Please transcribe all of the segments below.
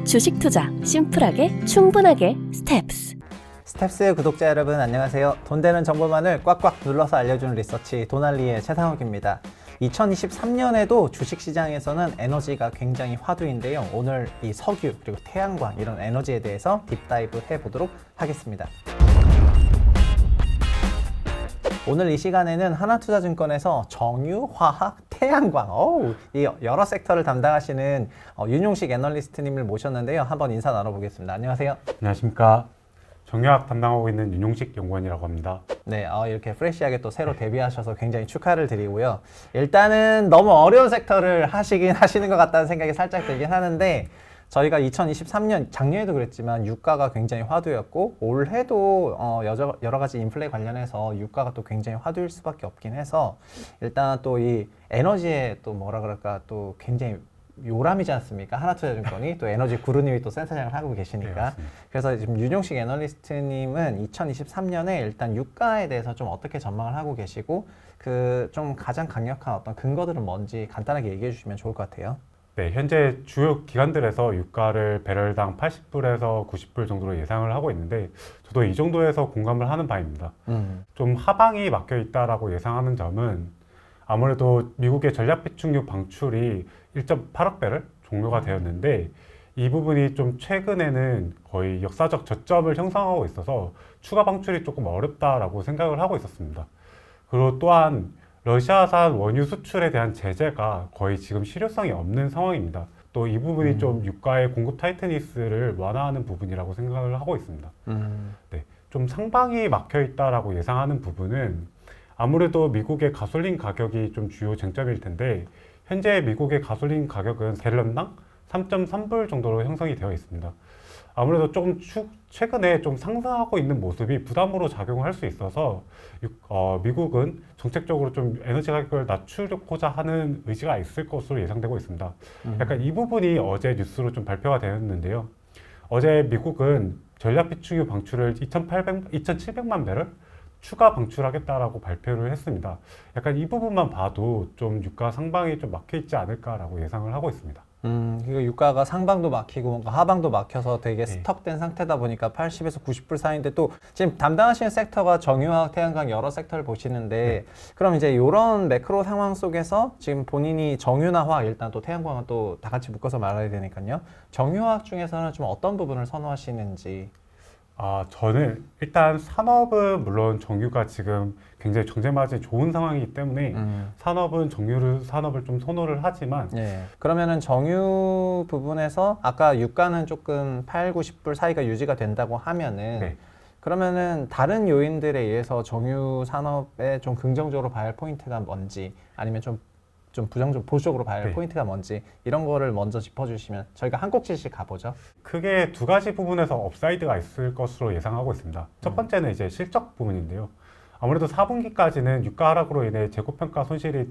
주식 투자 심플하게 충분하게 스텝스. 스텝스 구독자 여러분 안녕하세요. 돈 되는 정보만을 꽉꽉 눌러서 알려주는 리서치 돈알리의 최상욱입니다. 2023년에도 주식시장에서는 에너지가 굉장히 화두인데요. 오늘 이 석유 그리고 태양광 이런 에너지에 대해서 딥다이브 해보도록 하겠습니다. 오늘 이 시간에는 하나투자증권에서 정유, 화학, 태양광 이 여러 섹터를 담당하시는 윤용식 애널리스트님을 모셨는데요. 한번 인사 나눠보겠습니다. 안녕하세요. 안녕하십니까. 정유학 담당하고 있는 윤용식 연구원이라고 합니다. 네, 이렇게 프레시하게 또 새로 데뷔하셔서 굉장히 축하를 드리고요. 일단은 너무 어려운 섹터를 하시는 것 같다는 생각이 살짝 들긴 하는데 저희가 2023년 작년에도 그랬지만 유가가 굉장히 화두였고 올해도 여러 가지 인플레 관련해서 유가가 또 굉장히 화두일 수밖에 없긴 해서 일단 또 이 에너지에 또 뭐라 그럴까 또 굉장히 요람이지 않습니까? 하나투자증권이 또 에너지 구루님이 또 센터장을 하고 계시니까. 네, 그래서 지금 윤용식 애널리스트님은 2023년에 일단 유가에 대해서 좀 어떻게 전망을 하고 계시고 그 좀 가장 강력한 어떤 근거들은 뭔지 간단하게 얘기해 주시면 좋을 것 같아요. 네, 현재 주요 기관들에서 유가를 배럴당 80불에서 90불 정도로 예상을 하고 있는데 저도 이 정도에서 공감을 하는 바입니다. 좀 하방이 막혀 있다라고 예상하는 점은 아무래도 미국의 전략 비축유 방출이 1.8억 배럴 종료가 되었는데 이 부분이 좀 최근에는 거의 역사적 저점을 형성하고 있어서 추가 방출이 조금 어렵다라고 생각을 하고 있었습니다. 그리고 또한 러시아산 원유 수출에 대한 제재가 거의 지금 실효성이 없는 상황입니다. 또 이 부분이 좀 유가의 공급 타이트니스를 완화하는 부분이라고 생각을 하고 있습니다. 네, 좀 상방이 막혀 있다라고 예상하는 부분은 아무래도 미국의 가솔린 가격이 좀 주요 쟁점일 텐데 현재 미국의 가솔린 가격은 갤런당 3.3불 정도로 형성이 되어 있습니다. 아무래도 조금 최근에 좀 상승하고 있는 모습이 부담으로 작용할 수 있어서 미국은 정책적으로 좀 에너지 가격을 낮추려고자 하는 의지가 있을 것으로 예상되고 있습니다. 약간 이 부분이 어제 뉴스로 좀 발표가 되었는데요. 어제 미국은 전략 비축유 방출을 2,700만 배럴 추가 방출하겠다라고 발표를 했습니다. 약간 이 부분만 봐도 좀 유가 상방이 좀 막혀 있지 않을까라고 예상을 하고 있습니다. 그리고 유가가 상방도 막히고 뭔가 하방도 막혀서 되게 스톡된 상태다 보니까 80에서 90불 사이인데 또 지금 담당하시는 섹터가 정유화학, 태양광 여러 섹터를 보시는데 그럼 이제 이런 매크로 상황 속에서 지금 본인이 정유나 화학 일단 또 태양광은 또 다 같이 묶어서 말해야 되니까요. 정유화학 중에서는 좀 어떤 부분을 선호하시는지. 저는 일단 산업은 물론 정유가 지금 굉장히 정제 마진이 좋은 상황이기 때문에 산업은 산업을 좀 선호를 하지만 그러면은 정유 부분에서 아까 유가는 조금 8, 90불 사이가 유지가 된다고 하면은 그러면은 다른 요인들에 의해서 정유 산업에 좀 긍정적으로 봐야 할 포인트가 뭔지 아니면 좀 부정적 보수적으로 봐야 할 포인트가 뭔지 이런 거를 먼저 짚어주시면 저희가 한 꼭지씩 가보죠. 크게 두 가지 부분에서 업사이드가 있을 것으로 예상하고 있습니다. 첫 번째는 이제 실적 부분인데요. 아무래도 4분기까지는 유가 하락으로 인해 재고평가 손실이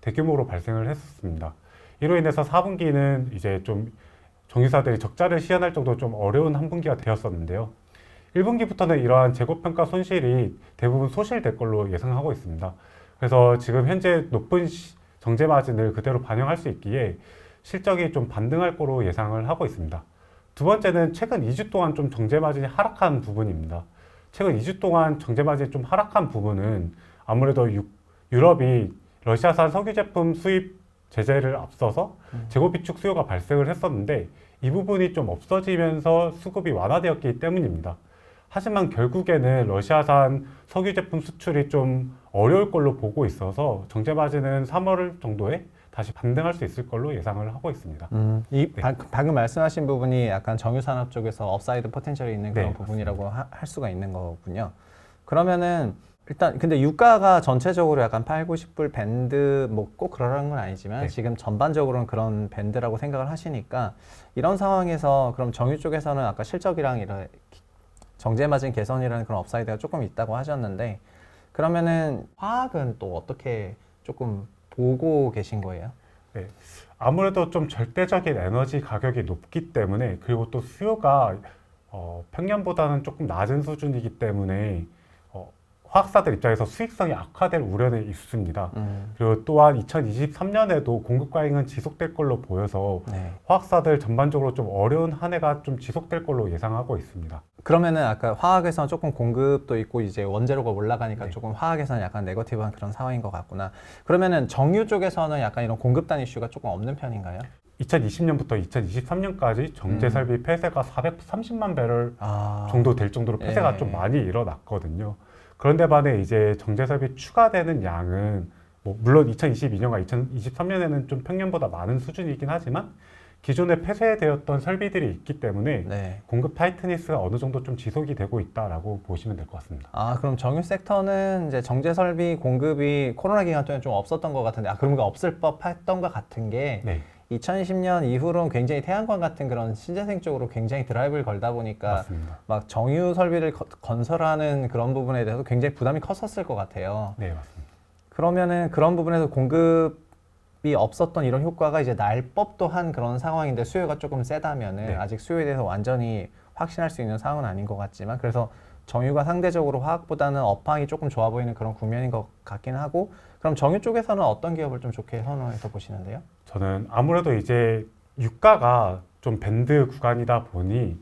대규모로 발생을 했었습니다. 이로 인해서 4분기는 이제 좀 정유사들이 적자를 시현할 정도로 좀 어려운 한 분기가 되었었는데요. 1분기부터는 이러한 재고평가 손실이 대부분 소실될 걸로 예상하고 있습니다. 그래서 지금 현재 높은 정제 마진을 그대로 반영할 수 있기에 실적이 좀 반등할 거로 예상을 하고 있습니다. 두 번째는 최근 2주 동안 좀 정제 마진이 하락한 부분입니다. 최근 2주 동안 정제 마진이 좀 하락한 부분은 아무래도 유럽이 러시아산 석유 제품 수입 제재를 앞서서 재고 비축 수요가 발생을 했었는데 이 부분이 좀 없어지면서 수급이 완화되었기 때문입니다. 하지만 결국에는 러시아산 석유 제품 수출이 좀 어려울 걸로 보고 있어서 정제 마진은 3월 정도에 다시 반등할 수 있을 걸로 예상을 하고 있습니다. 방금 말씀하신 부분이 약간 정유 산업 쪽에서 업사이드 포텐셜이 있는 그런 부분이라고 할 수가 있는 거군요. 그러면은 일단 근데 유가가 전체적으로 약간 8, 90불 밴드 뭐 꼭 그러라는 건 아니지만 지금 전반적으로는 그런 밴드라고 생각을 하시니까 이런 상황에서 그럼 정유 쪽에서는 아까 실적이랑 이런 정제 마진 개선이라는 그런 업사이드가 조금 있다고 하셨는데 그러면은 화학은 또 어떻게 조금 보고 계신 거예요? 아무래도 좀 절대적인 에너지 가격이 높기 때문에 그리고 또 수요가 평년보다는 조금 낮은 수준이기 때문에 화학사들 입장에서 수익성이 악화될 우려는 있습니다. 그리고 또한 2023년에도 공급 과잉은 지속될 걸로 보여서 네. 화학사들 전반적으로 좀 어려운 한 해가 좀 지속될 걸로 예상하고 있습니다. 그러면은 아까 화학에서는 조금 공급도 있고 이제 원재료가 올라가니까 네. 조금 화학에서는 약간 네거티브한 그런 상황인 것 같구나. 그러면은 정유 쪽에서는 약간 이런 공급단 이슈가 조금 없는 편인가요? 2020년부터 2023년까지 정제 설비 폐쇄가 430만 배럴 정도 될 정도로 폐쇄가 예. 좀 많이 일어났거든요. 그런데 반해 이제 정제 설비 추가되는 양은 뭐 물론 2022년과 2023년에는 좀 평년보다 많은 수준이긴 하지만 기존에 폐쇄되었던 설비들이 있기 때문에 네. 공급 타이트니스가 어느 정도 좀 지속이 되고 있다라고 보시면 될 것 같습니다. 그럼 정유 섹터는 이제 정제 설비 공급이 코로나 기간 동안 좀 없었던 것 같은데, 그런 거 없을 법했던 것 같은 게 네, 2020년 이후로는 굉장히 태양광 같은 그런 신재생 쪽으로 굉장히 드라이브를 걸다 보니까 맞습니다. 막 정유 설비를 건설하는 그런 부분에 대해서 굉장히 부담이 컸었을 것 같아요. 네, 맞습니다. 그러면은 그런 부분에서 공급이 없었던 이런 효과가 이제 날 법도 한 그런 상황인데 수요가 조금 세다면은 네. 아직 수요에 대해서 완전히 확신할 수 있는 상황은 아닌 것 같지만, 그래서 정유가 상대적으로 화학보다는 업황이 조금 좋아 보이는 그런 국면인 것 같긴 하고, 그럼 정유 쪽에서는 어떤 기업을 좀 좋게 선호해서 보시는데요? 저는 아무래도 이제 유가가 좀 밴드 구간이다 보니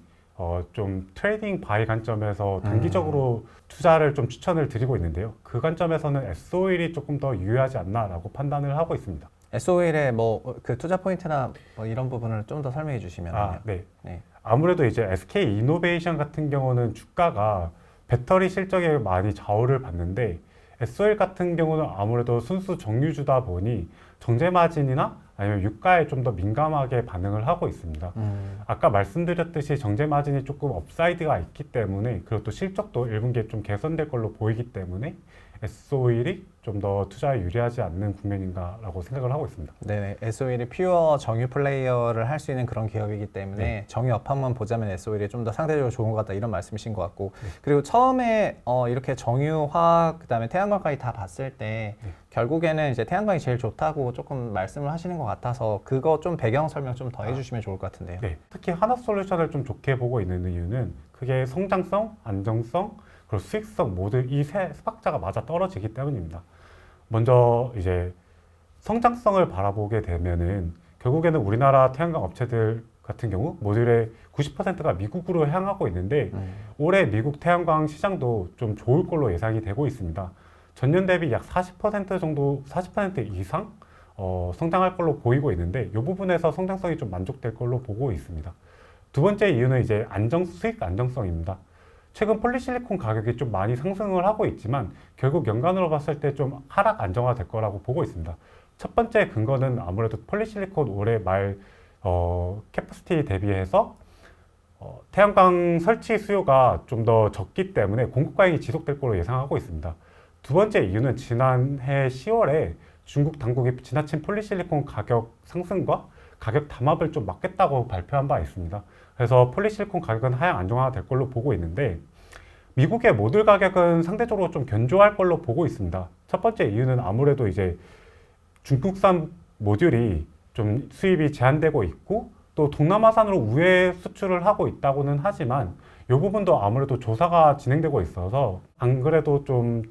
좀 트레이딩 바이 관점에서 단기적으로 투자를 좀 추천을 드리고 있는데요. 그 관점에서는 S-오일이 조금 더 유효하지 않나라고 판단을 하고 있습니다. S-오일의 뭐 그 투자 포인트나 뭐 이런 부분을 좀 더 설명해 주시면요. 네. 네. 아무래도 이제 SK 이노베이션 같은 경우는 주가가 배터리 실적에 많이 좌우를 받는데 S-오일 같은 경우는 아무래도 순수 정유주다 보니 정제 마진이나 아니면 유가에 좀 더 민감하게 반응을 하고 있습니다. 아까 말씀드렸듯이 정제 마진이 조금 업사이드가 있기 때문에, 그리고 또 실적도 1분기에 좀 개선될 걸로 보이기 때문에 S-오일이 좀 더 투자에 유리하지 않는 국면인가라고 생각을 하고 있습니다. 네네. S-오일이 퓨어 정유 플레이어를 할 수 있는 그런 기업이기 때문에 네. 정유 업황만 보자면 S-오일이 좀 더 상대적으로 좋은 것 같다, 이런 말씀이신 것 같고, 그리고 처음에 이렇게 정유, 화학, 그다음에 태양광까지 다 봤을 때 결국에는 이제 태양광이 제일 좋다고 조금 말씀을 하시는 것 같아서 그거 좀 배경 설명 좀 더 해주시면 좋을 것 같은데요. 네, 특히 하나솔루션을 좀 좋게 보고 있는 이유는 그게 성장성, 안정성, 그리고 수익성 모두 이 세 박자가 맞아 떨어지기 때문입니다. 먼저 이제 성장성을 바라보게 되면은 결국에는 우리나라 태양광 업체들 같은 경우 모듈의 90%가 미국으로 향하고 있는데 올해 미국 태양광 시장도 좀 좋을 걸로 예상이 되고 있습니다. 전년 대비 약 40% 정도, 40% 이상 성장할 걸로 보이고 있는데 이 부분에서 성장성이 좀 만족될 걸로 보고 있습니다. 두 번째 이유는 이제 수익 안정성입니다. 최근 폴리실리콘 가격이 좀 많이 상승을 하고 있지만 결국 연간으로 봤을 때 좀 하락 안정화될 거라고 보고 있습니다. 첫 번째 근거는 아무래도 폴리실리콘 올해 말 캐퍼시티 대비해서 태양광 설치 수요가 좀 더 적기 때문에 공급 과잉이 지속될 걸로 예상하고 있습니다. 두 번째 이유는 지난해 10월에 중국 당국이 지나친 폴리실리콘 가격 상승과 가격 담합을 좀 막겠다고 발표한 바 있습니다. 그래서 폴리실리콘 가격은 하향 안정화될 걸로 보고 있는데 미국의 모듈 가격은 상대적으로 좀 견조할 걸로 보고 있습니다. 첫 번째 이유는 아무래도 이제 중국산 모듈이 좀 수입이 제한되고 있고 또 동남아산으로 우회 수출을 하고 있다고는 하지만 이 부분도 아무래도 조사가 진행되고 있어서 안 그래도 좀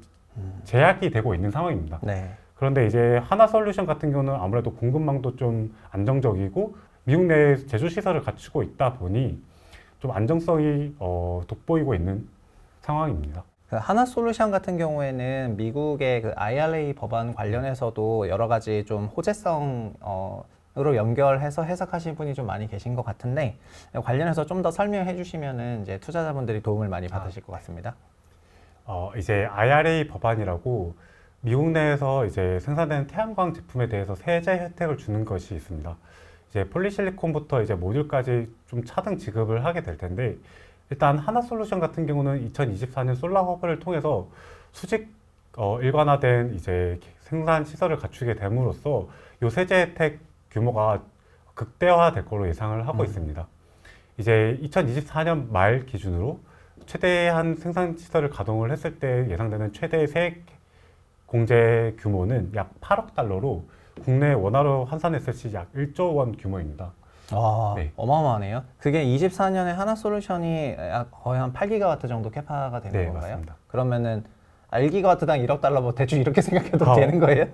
제약이 되고 있는 상황입니다. 네. 그런데 이제 하나솔루션 같은 경우는 아무래도 공급망도 좀 안정적이고 미국 내 제조 시설을 갖추고 있다 보니 좀 안정성이 돋보이고 있는 상황입니다. 그 하나솔루션 같은 경우에는 미국의 그 IRA 법안 관련해서도 여러 가지 좀 호재성 으로 연결해서 해석하신 분이 좀 많이 계신 것 같은데, 관련해서 좀 더 설명해 주시면은 이제 투자자분들이 도움을 많이 받으실 것 같습니다. 이제 IRA 법안이라고 미국 내에서 이제 생산되는 태양광 제품에 대해서 세제 혜택을 주는 것이 있습니다. 이제 폴리실리콘부터 이제 모듈까지 좀 차등 지급을 하게 될 텐데, 일단 하나솔루션 같은 경우는 2024년 솔라허브를 통해서 수직 일관화된 이제 생산 시설을 갖추게 됨으로써 요 세제 혜택 규모가 극대화될 걸로 예상을 하고 있습니다. 이제 2024년 말 기준으로 최대한 생산 시설을 가동을 했을 때 예상되는 최대 세액 공제 규모는 약 8억 달러로 국내 원화로 환산했을 시 약 1조 원 규모입니다. 와, 네. 어마어마하네요. 그게 24년에 하나솔루션이 거의 한 8기가와트 정도 캐파가 되는 네, 건가요? 맞습니다. 그러면은 1기가와트당 1억 달러 뭐 대충 이렇게 생각해도 되는 거예요?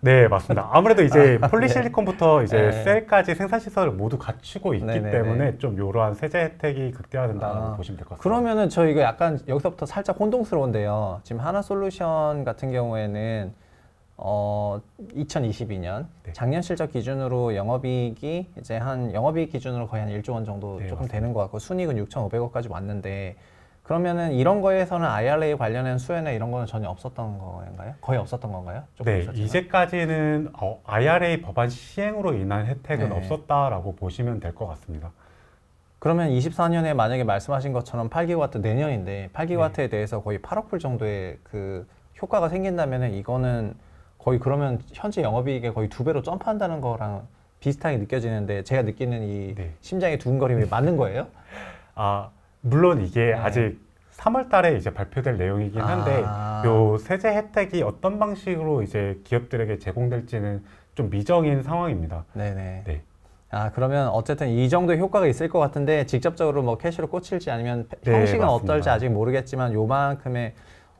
네, 맞습니다. 아무래도 이제 폴리실리콘부터 이제 네. 셀까지 생산 시설을 모두 갖추고 있기 네네네. 때문에 좀 이러한 세제 혜택이 극대화된다고 보시면 될 것 같습니다. 그러면은 저 이거 약간 여기서부터 살짝 혼동스러운데요. 지금 하나솔루션 같은 경우에는 2022년 네. 작년 실적 기준으로 영업이익이 이제 한 영업이익 기준으로 거의 한 1조 원 정도 네, 조금 맞습니다. 되는 것 같고 순이익은 6,500억까지 왔는데 그러면은 이런 거에서는 IRA 관련된 수혜나 이런 거는 전혀 없었던 건가요? 거의 없었던 건가요? 조금 네, 있었지만. 이제까지는 IRA 법안 시행으로 인한 혜택은 네. 없었다라고 보시면 될 것 같습니다. 그러면 24년에 만약에 말씀하신 것처럼 8기가와트 내년인데 8기가와트에 네. 대해서 거의 8억 불 정도의 그 효과가 생긴다면은 이거는 거의 그러면 현재 영업이익의 거의 2배로 점프한다는 거랑 비슷하게 느껴지는데 제가 느끼는 이 네. 심장의 두근거림이 맞는 거예요? 물론 이게 네. 아직 3월 달에 이제 발표될 내용이긴 한데 요 세제 혜택이 어떤 방식으로 이제 기업들에게 제공될지는 좀 미정인 상황입니다. 네네. 네. 그러면 어쨌든 이 정도의 효과가 있을 것 같은데 직접적으로 뭐 캐시로 꽂힐지 아니면 네, 형식은 맞습니다. 어떨지 아직 모르겠지만 요만큼의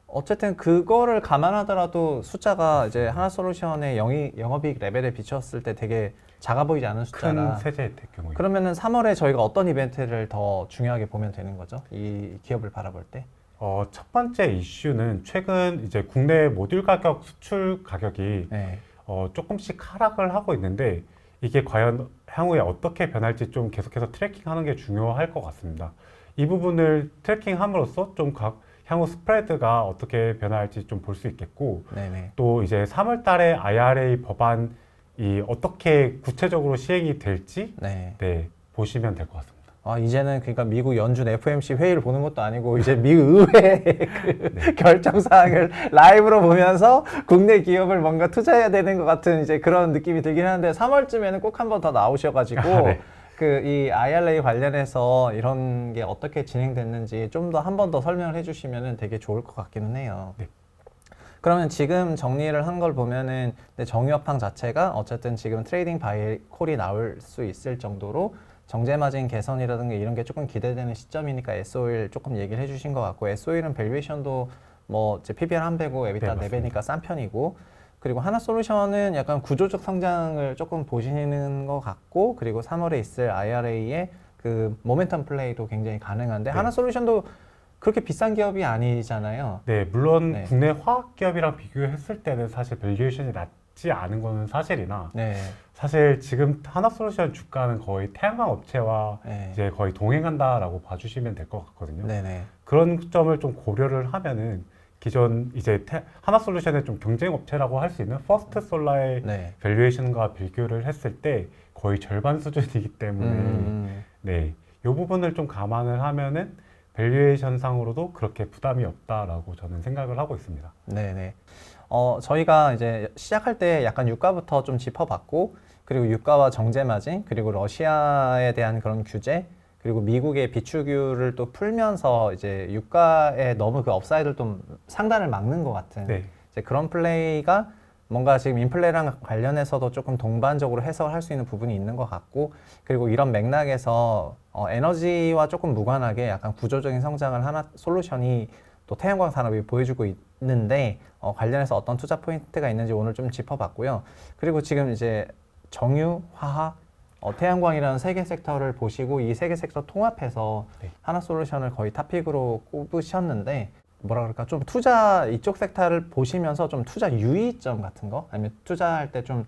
어쨌든 그거를 감안하더라도 숫자가 이제 하나솔루션의 영업이익 레벨에 비쳤을 때 되게 작아 보이지 않은 큰 숫자라 세제 혜택 경우에. 그러면은 3월에 저희가 어떤 이벤트를 더 중요하게 보면 되는 거죠? 이 기업을 바라볼 때? 첫 번째 이슈는 최근 이제 국내 모듈 가격 수출 가격이 네. 조금씩 하락을 하고 있는데 이게 과연 향후에 어떻게 변할지 좀 계속해서 트래킹하는 게 중요할 것 같습니다. 이 부분을 트래킹함으로써 좀 향후 스프레드가 어떻게 변할지 좀 볼 수 있겠고 네네. 또 이제 3월 달에 IRA 법안이 어떻게 구체적으로 시행이 될지 네. 네, 보시면 될 것 같습니다. 이제는 그러니까 미국 연준 FOMC 회의를 보는 것도 아니고 이제 미국 의회의 그 결정 사항을 라이브로 보면서 국내 기업을 뭔가 투자해야 되는 것 같은 이제 그런 느낌이 들긴 하는데 3월쯤에는 꼭 한 번 더 나오셔가지고 네. 그 이 IRA 관련해서 이런 게 어떻게 진행됐는지 좀 더 한 번 더 설명을 해주시면은 되게 좋을 것 같기는 해요. 네. 그러면 지금 정리를 한 걸 보면은 정유업황 자체가 어쨌든 지금 트레이딩 바이 콜이 나올 수 있을 정도로 정제 마진 개선이라든가 이런 게 조금 기대되는 시점이니까 S-오일 조금 얘기를 해주신 것 같고 S-오일은 밸류에이션도 뭐 이제 PBR 한 배고 에비타 네, 4배니까 싼 편이고 그리고 하나솔루션은 약간 구조적 성장을 조금 보시는 것 같고 그리고 3월에 있을 IRA의 그 모멘텀 플레이도 굉장히 가능한데 네. 하나솔루션도 그렇게 비싼 기업이 아니잖아요. 네, 물론 네. 국내 화학 기업이랑 비교했을 때는 사실 밸류에이션이 낮지 않은 거는 사실이나 네. 사실 지금 하나솔루션 주가는 거의 태양광 업체와 네. 이제 거의 동행한다라고 봐주시면 될 것 같거든요. 네네. 그런 점을 좀 고려를 하면은 기존 이제 하나솔루션의 좀 경쟁 업체라고 할 수 있는 퍼스트 솔라의 네. 밸류에이션과 비교를 했을 때 거의 절반 수준이기 때문에 네, 이 부분을 좀 감안을 하면은 밸류에이션 상으로도 그렇게 부담이 없다라고 저는 생각을 하고 있습니다. 네네. 저희가 이제 시작할 때 약간 유가부터 좀 짚어봤고, 그리고 유가와 정제 마진, 그리고 러시아에 대한 그런 규제, 그리고 미국의 비축유를 또 풀면서 이제 유가에 너무 그 업사이드를 좀 상단을 막는 것 같은 네. 이제 그런 플레이가 뭔가 지금 인플레랑 관련해서도 조금 동반적으로 해석을 할 수 있는 부분이 있는 것 같고, 그리고 이런 맥락에서 에너지와 조금 무관하게 약간 구조적인 성장을 하나 솔루션이 또 태양광 산업이 보여주고 있는데 관련해서 어떤 투자 포인트가 있는지 오늘 좀 짚어봤고요. 그리고 지금 이제 정유, 화학, 태양광이라는 세 개 섹터를 보시고 이 세 개 섹터 통합해서 네. 하나솔루션을 거의 탑픽으로 꼽으셨는데 뭐라 그럴까 좀 투자 이쪽 섹터를 보시면서 좀 투자 유의점 같은 거 아니면 투자할 때 좀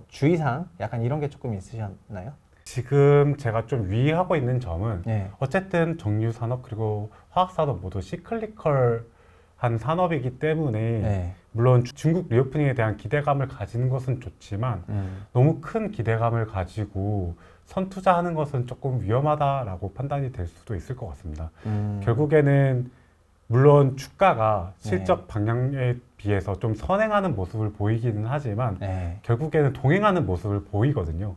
주의사항 약간 이런 게 조금 있으셨나요? 지금 제가 좀 유의하고 있는 점은 네. 어쨌든 정유 산업 그리고 화학 산업 모두 시클리컬한 산업이기 때문에 네. 물론 중국 리오프닝에 대한 기대감을 가지는 것은 좋지만 너무 큰 기대감을 가지고 선투자하는 것은 조금 위험하다라고 판단이 될 수도 있을 것 같습니다. 결국에는 물론 주가가 실적 방향에 비해서 좀 선행하는 모습을 보이기는 하지만 네. 결국에는 동행하는 모습을 보이거든요.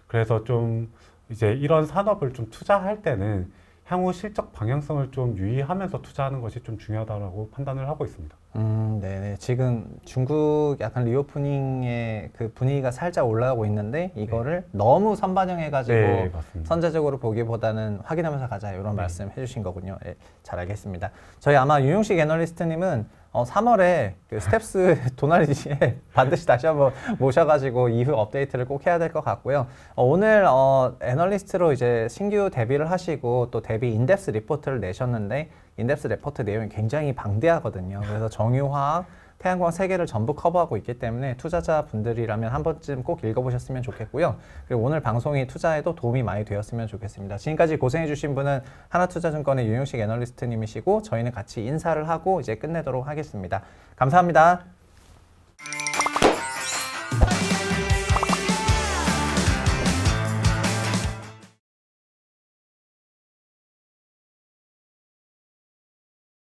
그래서 좀 이제 이런 산업을 좀 투자할 때는 향후 실적 방향성을 좀 유의하면서 투자하는 것이 좀 중요하다고 판단을 하고 있습니다. 네네. 지금 중국 약간 리오프닝의 그 분위기가 살짝 올라가고 있는데 이거를 너무 선반영해가지고 네, 맞습니다. 선제적으로 보기보다는 확인하면서 가자 이런 네. 말씀 해주신 거군요. 예, 잘 알겠습니다. 저희 아마 유용식 애널리스트님은 3월에 그 스텝스 도날리지에 반드시 다시 한번 모셔가지고 이후 업데이트를 꼭 해야 될 것 같고요. 오늘 애널리스트로 이제 신규 데뷔를 하시고 또 데뷔 인덱스 리포트를 내셨는데 인덱스 리포트 내용이 굉장히 방대하거든요. 그래서 정유화학, 태양광 세 개를 전부 커버하고 있기 때문에 투자자분들이라면 한 번쯤 꼭 읽어보셨으면 좋겠고요. 그리고 오늘 방송이 투자에도 도움이 많이 되었으면 좋겠습니다. 지금까지 고생해주신 분은 하나투자증권의 유용식 애널리스트님이시고 저희는 같이 인사를 하고 이제 끝내도록 하겠습니다. 감사합니다.